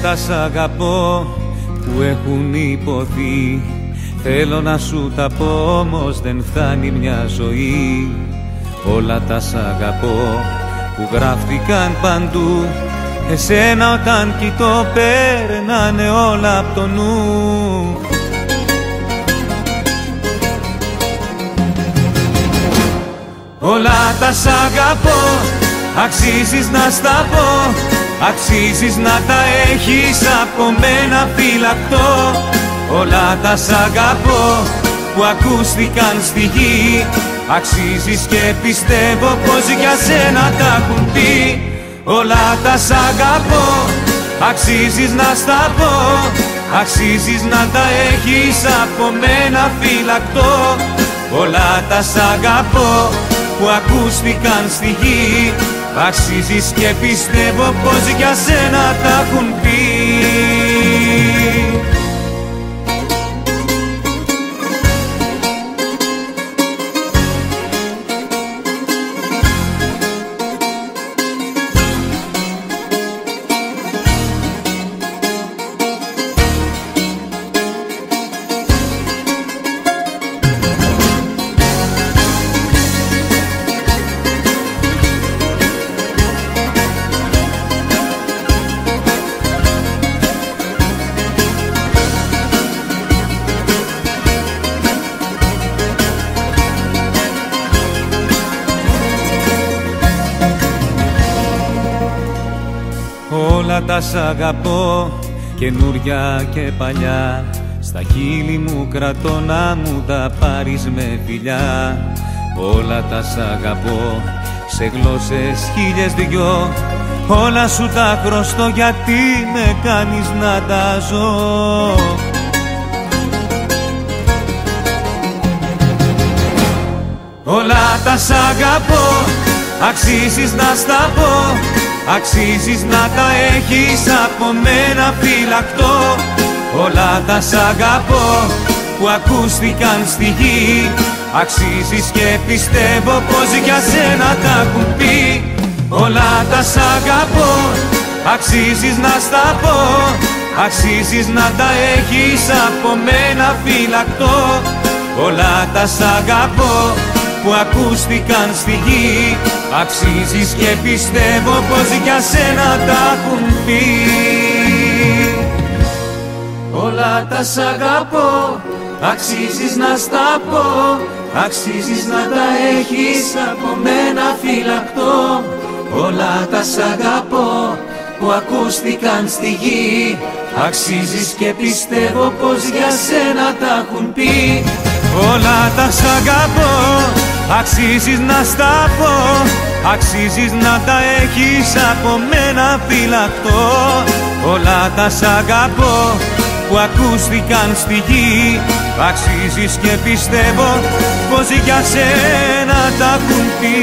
τα σ' αγαπώ που έχουν υποθεί, θέλω να σου τα πω όμως δεν φτάνει μια ζωή. Όλα τα σ' αγαπώ που γράφτηκαν παντού, εσένα όταν κοιτώ περνάνε όλα απ' το νου. Όλα τα σ' αγαπώ, αξίζεις να στα πω, αξίζεις να τα έχεις από μένα φυλακτό. Όλα τα σ' αγαπώ που ακούστηκαν στη γη, αξίζεις και πιστεύω πως για σένα τα έχουν πει. Όλα τα σ' αγαπώ, αξίζεις να στα πω, αξίζεις να τα έχεις από μένα φυλακτό. Όλα τα σ' αγαπώ που ακούστηκαν στη γη, αξίζεις και πιστεύω πως για σένα τα έχουν πει. Όλα τα σ' αγαπώ, καινούρια και παλιά, στα χείλη μου κρατώ να μου τα πάρεις με φιλιά. Όλα τα σ' αγαπώ, σε γλώσσες χίλιες δυο, όλα σου τα χρωστώ γιατί με κάνεις να τα ζω. Όλα τα σ' αγαπώ, αξίζεις να στα πω, αξίζεις να τα έχεις από μένα φυλακτό. Όλα τα σ' αγαπώ που ακούστηκαν στη γη, αξίζεις και πιστεύω πως για σένα τα έχουν πει. Όλα τα σ' αγαπώ, αξίζεις να στα πω, αξίζεις να τα έχεις από μένα φυλακτό. Όλα τα σ' αγαπώ που ακούστηκαν στη γη, αξίζεις και πιστεύω πως για σένα τα έχουν πει. Όλα τα σ' αγαπώ, αξίζεις να στα πω, αξίζεις να τα έχεις από μένα φυλακτό. Όλα τα σ' αγαπώ που ακούστηκαν στη γη, αξίζεις και πιστεύω πως για σένα τα έχουν πει. Όλα τα σ' αγαπώ, αξίζεις να στα πω, αξίζεις να τα έχεις από μένα φυλακτό. Όλα τα σ' αγαπώ που ακούστηκαν στη γη, αξίζεις και πιστεύω πως για σένα τα έχουν πει.